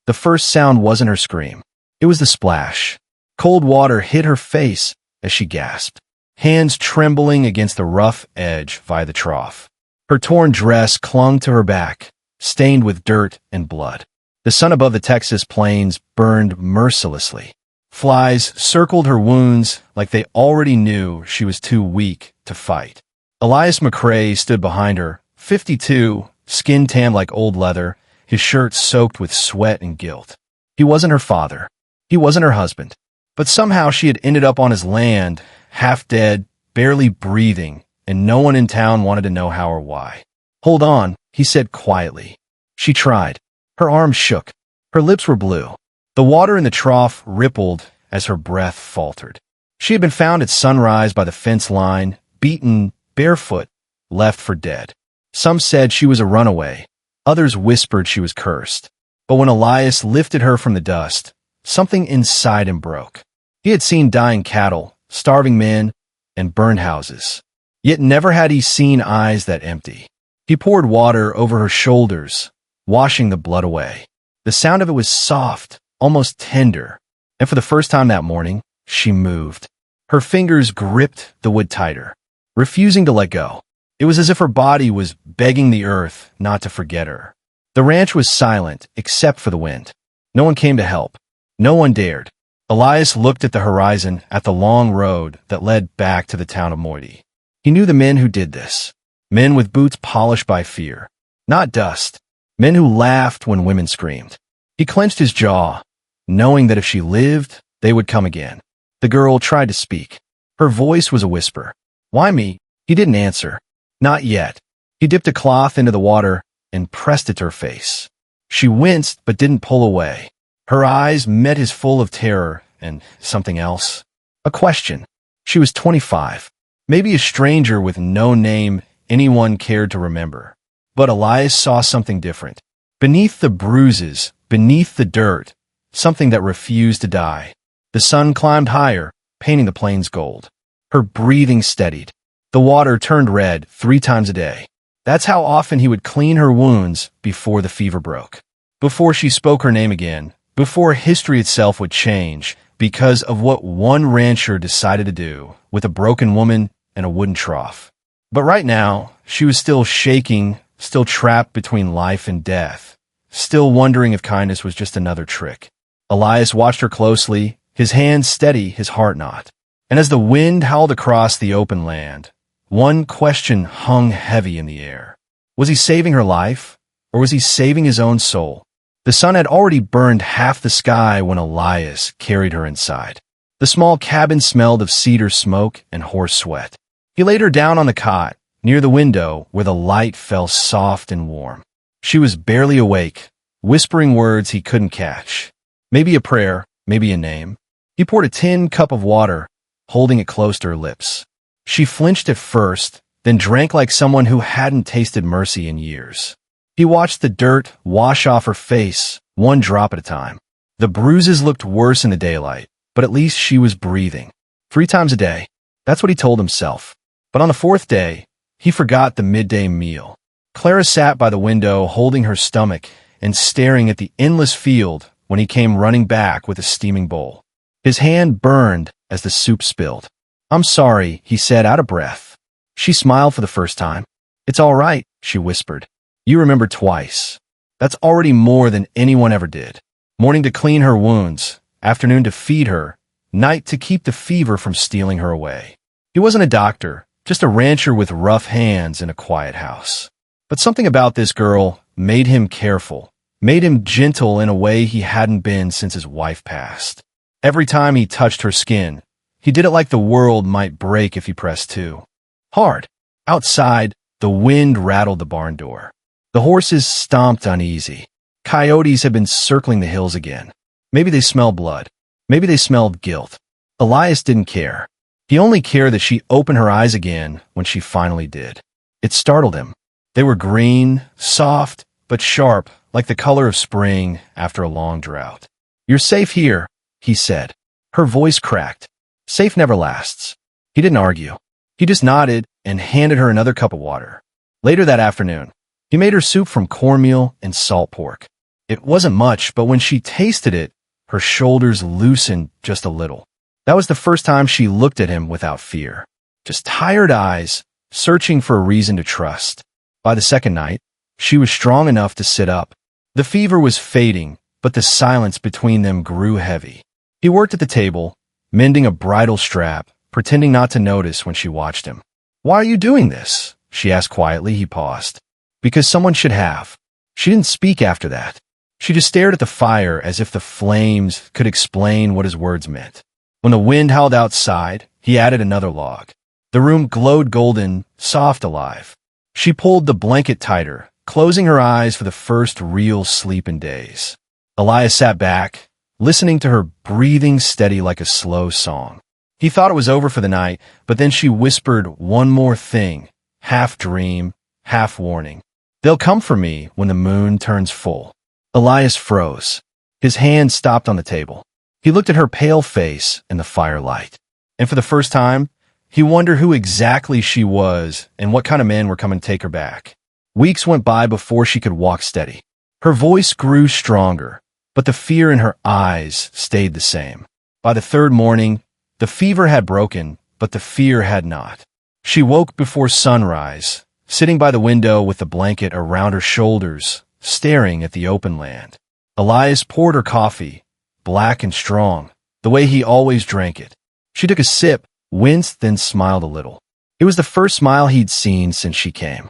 The first sound wasn't her scream. It was the splash. Cold water hit her face as she gasped, hands trembling against the rough edge via the trough. Her torn dress clung to her back, stained with dirt and blood. The sun above the Texas plains burned mercilessly. Flies circled her wounds like they already knew she was too weak to fight. Elias McCrae stood behind her, 52, skin tanned like old leather, his shirt soaked with sweat and guilt. He wasn't her father. He wasn't her husband. But somehow she had ended up on his land, half dead, barely breathing, and no one in town wanted to know how or why. "Hold on," he said quietly. She tried. Her arms shook. Her lips were blue. The water in the trough rippled as her breath faltered. She had been found at sunrise by the fence line, beaten, barefoot, left for dead. Some said she was a runaway. Others whispered she was cursed. But when Elias lifted her from the dust, something inside him broke. He had seen dying cattle, starving men, and burned houses. Yet never had he seen eyes that empty. He poured water over her shoulders, washing the blood away. The sound of it was soft, almost tender, and for the first time that morning, she moved. Her fingers gripped the wood tighter, refusing to let go. It was as if her body was begging the earth not to forget her. The ranch was silent, except for the wind. No one came to help. No one dared. Elias looked at the horizon, at the long road that led back to the town of Moiti. He knew the men who did this. Men with boots polished by fear. Not dust. Men who laughed when women screamed. He clenched his jaw, knowing that if she lived, they would come again. The girl tried to speak. Her voice was a whisper. "Why me?" He didn't answer. Not yet. He dipped a cloth into the water and pressed it to her face. She winced but didn't pull away. Her eyes met his full of terror and something else. A question. She was 25. Maybe a stranger with no name anyone cared to remember. But Elias saw something different. Beneath the bruises, beneath the dirt, something that refused to die. The sun climbed higher, painting the plains gold. Her breathing steadied. The water turned red 3 times a day. That's how often he would clean her wounds before the fever broke. Before she spoke her name again, before history itself would change because of what one rancher decided to do with a broken woman and a wooden trough. But right now, she was still shaking, still trapped between life and death, still wondering if kindness was just another trick. Elias watched her closely, his hands steady, his heart not. And as the wind howled across the open land, one question hung heavy in the air. Was he saving her life, or was he saving his own soul? The sun had already burned half the sky when Elias carried her inside. The small cabin smelled of cedar smoke and horse sweat. He laid her down on the cot, near the window where the light fell soft and warm. She was barely awake, whispering words he couldn't catch. Maybe a prayer, maybe a name. He poured a tin cup of water, holding it close to her lips. She flinched at first, then drank like someone who hadn't tasted mercy in years. He watched the dirt wash off her face, one drop at a time. The bruises looked worse in the daylight, but at least she was breathing. 3 times a day. That's what he told himself. But on the 4th day, he forgot the midday meal. Clara sat by the window holding her stomach and staring at the endless field when he came running back with a steaming bowl. His hand burned as the soup spilled. "I'm sorry," he said, out of breath. She smiled for the first time. "It's all right," she whispered. "You remember twice. That's already more than anyone ever did. Morning to clean her wounds, afternoon to feed her, night to keep the fever from stealing her away." He wasn't a doctor, just a rancher with rough hands in a quiet house. But something about this girl made him careful, made him gentle in a way he hadn't been since his wife passed. Every time he touched her skin, he did it like the world might break if he pressed too hard. Outside, the wind rattled the barn door. The horses stomped uneasy. Coyotes had been circling the hills again. Maybe they smelled blood. Maybe they smelled guilt. Elias didn't care. He only cared that she opened her eyes again when she finally did. It startled him. They were green, soft, but sharp, like the color of spring after a long drought. "You're safe here," he said. Her voice cracked. Safe never lasts. He didn't argue. He just nodded and handed her another cup of water. Later that afternoon, he made her soup from cornmeal and salt pork. It wasn't much, but when she tasted it, her shoulders loosened just a little. That was the first time she looked at him without fear. Just tired eyes, searching for a reason to trust. By the second night, she was strong enough to sit up. The fever was fading, but the silence between them grew heavy. He worked at the table, mending a bridle strap, pretending not to notice when she watched him. "Why are you doing this?" she asked quietly. He paused. "Because someone should have." She didn't speak after that. She just stared at the fire as if the flames could explain what his words meant. When the wind howled outside, he added another log. The room glowed golden, soft, alive. She pulled the blanket tighter, closing her eyes for the first real sleep in days. Elias sat back, listening to her breathing steady like a slow song. He thought it was over for the night, but then she whispered one more thing, half dream, half warning. "They'll come for me when the moon turns full." Elias froze. His hand stopped on the table. He looked at her pale face in the firelight. And for the first time, he wondered who exactly she was and what kind of men were coming to take her back. Weeks went by before she could walk steady. Her voice grew stronger, but the fear in her eyes stayed the same. By the third morning, the fever had broken, but the fear had not. She woke before sunrise, sitting by the window with the blanket around her shoulders, staring at the open land. Elias poured her coffee, black and strong, the way he always drank it. She took a sip, winced, then smiled a little. It was the first smile he'd seen since she came.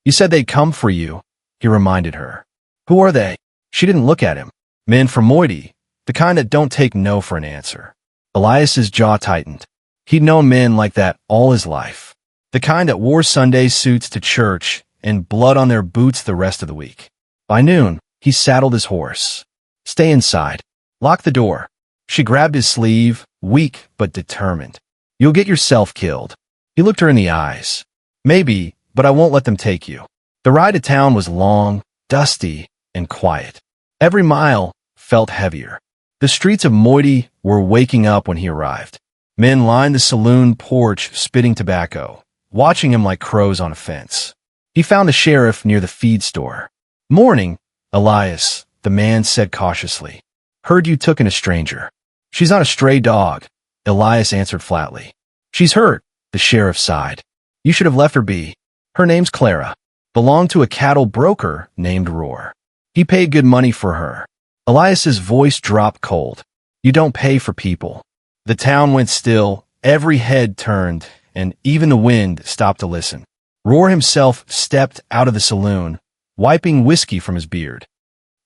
"You said they'd come for you," he reminded her. "Who are they?" She didn't look at him. "Men from Moiti, the kind that don't take no for an answer." Elias's jaw tightened. He'd known men like that all his life. The kind that wore Sunday suits to church and blood on their boots the rest of the week. By noon, he saddled his horse. "Stay inside. Lock the door." She grabbed his sleeve, weak but determined. "You'll get yourself killed." He looked her in the eyes. "Maybe, but I won't let them take you." The ride to town was long, dusty, and quiet. Every mile felt heavier. The streets of Moiti were waking up when he arrived. Men lined the saloon porch spitting tobacco, watching him like crows on a fence. He found the sheriff near the feed store. "Morning, Elias," the man said cautiously. "Heard you took in a stranger." "She's not a stray dog," Elias answered flatly. "She's hurt," the sheriff sighed. "You should have left her be. Her name's Clara. Belonged to a cattle broker named Roar. He paid good money for her." Elias's voice dropped cold. "You don't pay for people." The town went still, every head turned, and even the wind stopped to listen. Roar himself stepped out of the saloon, wiping whiskey from his beard.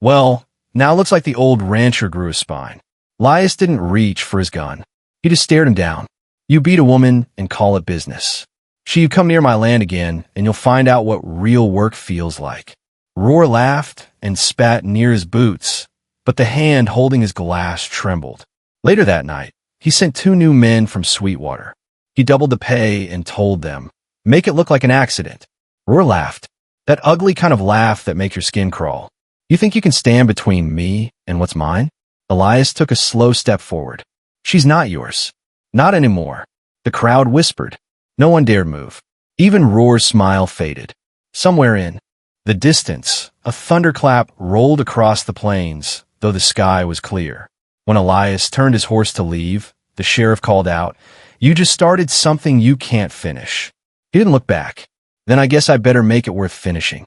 "Well, now it looks like the old rancher grew a spine." Elias didn't reach for his gun. He just stared him down. "You beat a woman and call it business. You come near my land again, and you'll find out what real work feels like." Roar laughed and spat near his boots, but the hand holding his glass trembled. Later that night, he sent 2 new men from Sweetwater. He doubled the pay and told them, "Make it look like an accident." Roar laughed. That ugly kind of laugh that makes your skin crawl. "You think you can stand between me and what's mine?" Elias took a slow step forward. "She's not yours. Not anymore." The crowd whispered. No one dared move. Even Roar's smile faded. Somewhere in the distance, a thunderclap rolled across the plains, though the sky was clear. When Elias turned his horse to leave, the sheriff called out, "You just started something you can't finish." He didn't look back. "Then I guess I better make it worth finishing."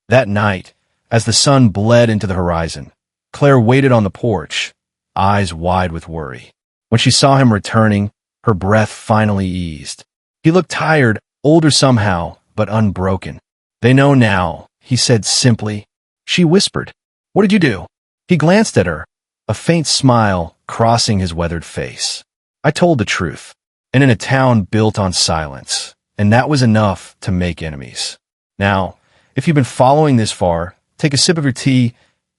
That night, as the sun bled into the horizon, Claire waited on the porch, eyes wide with worry. When she saw him returning, her breath finally eased. He looked tired, older somehow, but unbroken. "They know now," he said simply. She whispered, "What did you do?" He glanced at her, a faint smile crossing his weathered face. "I told the truth, and in a town built on silence, and that was enough to make enemies." Now, if you've been following this far, take a sip of your tea,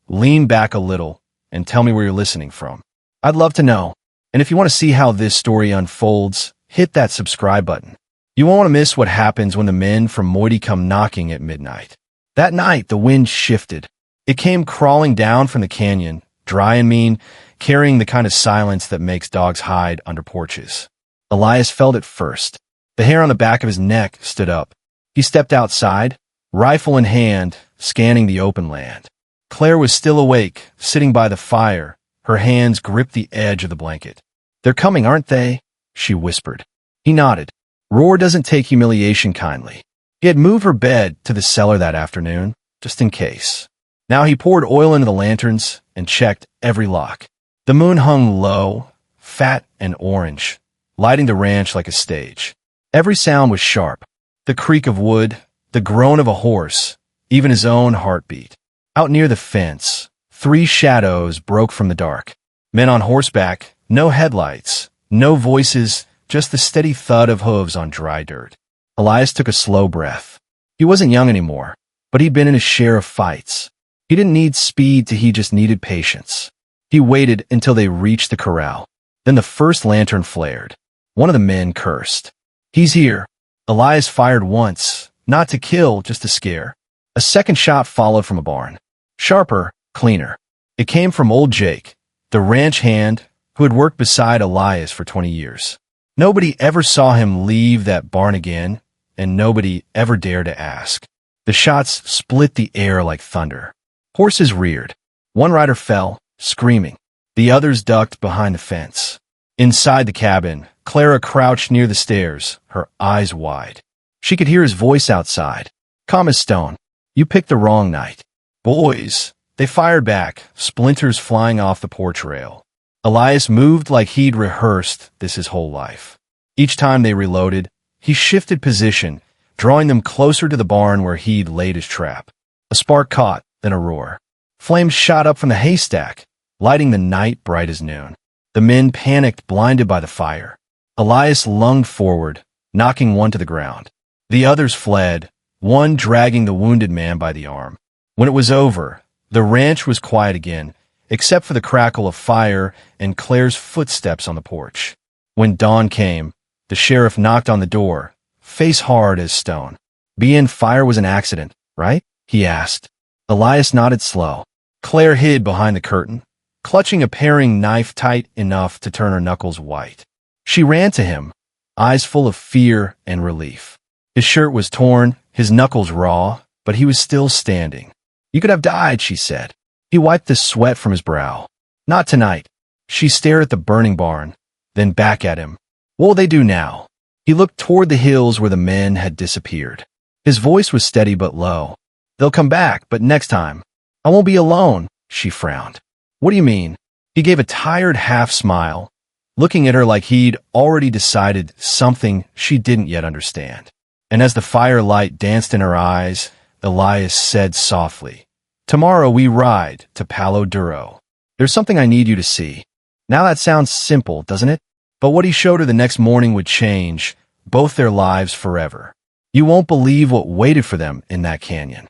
lean back a little, and tell me where you're listening from. I'd love to know. And if you want to see how this story unfolds, hit that subscribe button. You won't want to miss what happens when the men from Moiti come knocking at midnight. That night, the wind shifted. It came crawling down from the canyon, dry and mean, carrying the kind of silence that makes dogs hide under porches. Elias felt it first. The hair on the back of his neck stood up. He stepped outside, rifle in hand, scanning the open land. Claire was still awake, sitting by the fire. Her hands gripped the edge of the blanket. "They're coming, aren't they?" she whispered. He nodded. Roar doesn't take humiliation kindly. He had moved her bed to the cellar that afternoon, just in case. Now he poured oil into the lanterns and checked every lock. The moon hung low, fat and orange, lighting the ranch like a stage. Every sound was sharp. The creak of wood, the groan of a horse, even his own heartbeat. Out near the fence, 3 shadows broke from the dark. Men on horseback, no headlights, no voices, just the steady thud of hooves on dry dirt. Elias took a slow breath. He wasn't young anymore, but he'd been in his share of fights. He didn't need speed, he just needed patience. He waited until they reached the corral. Then the first lantern flared. One of the men cursed. "He's here." Elias fired once, not to kill, just to scare. A second shot followed from a barn. Sharper, cleaner. It came from old Jake, the ranch hand who had worked beside Elias for 20 years. Nobody ever saw him leave that barn again, and nobody ever dared to ask. The shots split the air like thunder. Horses reared. One rider fell, screaming. The others ducked behind the fence. Inside the cabin, Clara crouched near the stairs, her eyes wide. She could hear his voice outside. "Calm as stone. You picked the wrong night." "Boys!" They fired back, splinters flying off the porch rail. Elias moved like he'd rehearsed this his whole life. Each time they reloaded, he shifted position, drawing them closer to the barn where he'd laid his trap. A spark caught, then a roar. Flames shot up from the haystack, lighting the night bright as noon. The men panicked, blinded by the fire. Elias lunged forward, knocking one to the ground. The others fled, one dragging the wounded man by the arm. When it was over, the ranch was quiet again, except for the crackle of fire and Claire's footsteps on the porch. When dawn came, the sheriff knocked on the door, face hard as stone. "Being fire was an accident, right?" he asked. Elias nodded slow. Claire hid behind the curtain, clutching a paring knife tight enough to turn her knuckles white. She ran to him, eyes full of fear and relief. His shirt was torn, his knuckles raw, but he was still standing. "You could have died," she said. He wiped the sweat from his brow. "Not tonight." She stared at the burning barn, then back at him. "What will they do now?" He looked toward the hills where the men had disappeared. His voice was steady but low. "They'll come back, but next time. I won't be alone," she frowned. "What do you mean?" He gave a tired half-smile, looking at her like he'd already decided something she didn't yet understand. And as the firelight danced in her eyes, Elias said softly, "Tomorrow we ride to Palo Duro. There's something I need you to see." Now that sounds simple, doesn't it? But what he showed her the next morning would change both their lives forever. You won't believe what waited for them in that canyon.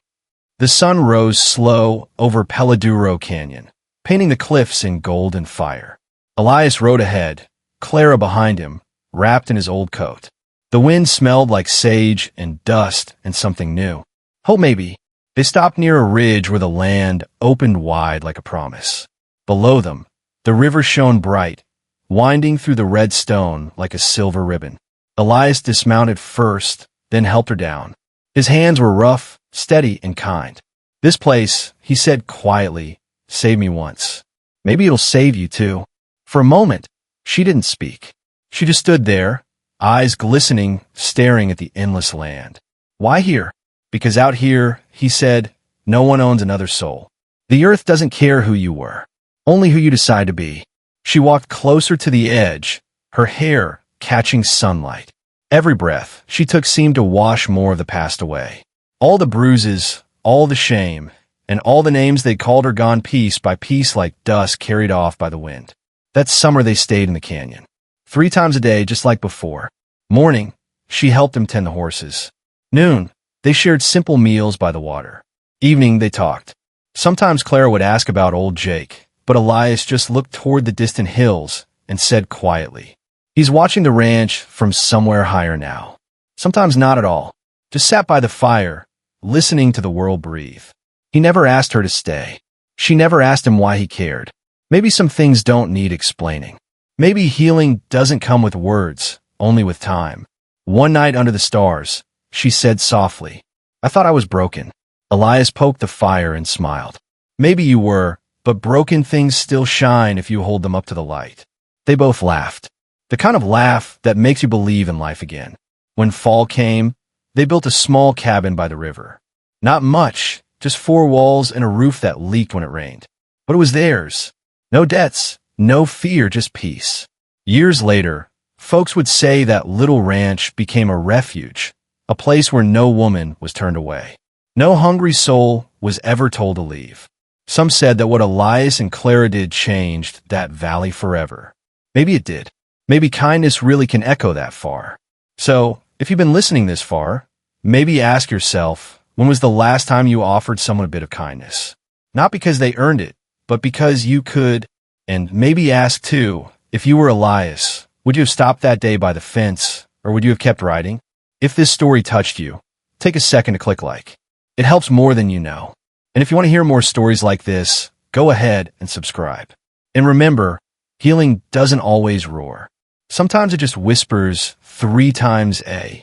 The sun rose slow over Peladuro Canyon, painting the cliffs in golden fire. Elias rode ahead, Clara behind him, wrapped in his old coat. The wind smelled like sage and dust and something new. Hope maybe. They stopped near a ridge where the land opened wide like a promise. Below them, the river shone bright, winding through the red stone like a silver ribbon. Elias dismounted first, then helped her down. His hands were rough, steady, and kind. "This place," he said quietly, "saved me once. Maybe it'll save you too." For a moment, she didn't speak. She just stood there, eyes glistening, staring at the endless land. "Why here?" "Because out here," he said, "no one owns another soul. The earth doesn't care who you were, only who you decide to be." She walked closer to the edge, her hair catching sunlight. Every breath she took seemed to wash more of the past away. All the bruises, all the shame, and all the names they called her gone piece by piece like dust carried off by the wind. That summer they stayed in the canyon. 3 times a day, just like before. Morning, she helped him tend the horses. Noon, they shared simple meals by the water. Evening, they talked. Sometimes Clara would ask about old Jake, but Elias just looked toward the distant hills and said quietly, "He's watching the ranch from somewhere higher now." Sometimes not at all. Just sat by the fire, listening to the world breathe. He never asked her to stay. She never asked him why he cared. Maybe some things don't need explaining. Maybe healing doesn't come with words, only with time. One night under the stars, she said softly, "I thought I was broken." Elias poked the fire and smiled. Maybe you were, but broken things still shine if you hold them up to the light. They both laughed. The kind of laugh that makes you believe in life again. When fall came, they built a small cabin by the river. Not much, just 4 walls and a roof that leaked when it rained. But it was theirs. No debts, no fear, just peace. Years later, folks would say that little ranch became a refuge, a place where no woman was turned away. No hungry soul was ever told to leave. Some said that what Elias and Clara did changed that valley forever. Maybe it did. Maybe kindness really can echo that far. So, if you've been listening this far, maybe ask yourself, when was the last time you offered someone a bit of kindness? Not because they earned it, but because you could. And maybe ask too, if you were Elias, would you have stopped that day by the fence, or would you have kept riding? If this story touched you, take a second to click like. It helps more than you know. And if you want to hear more stories like this, go ahead and subscribe. And remember, healing doesn't always roar. Sometimes it just whispers 3 times A.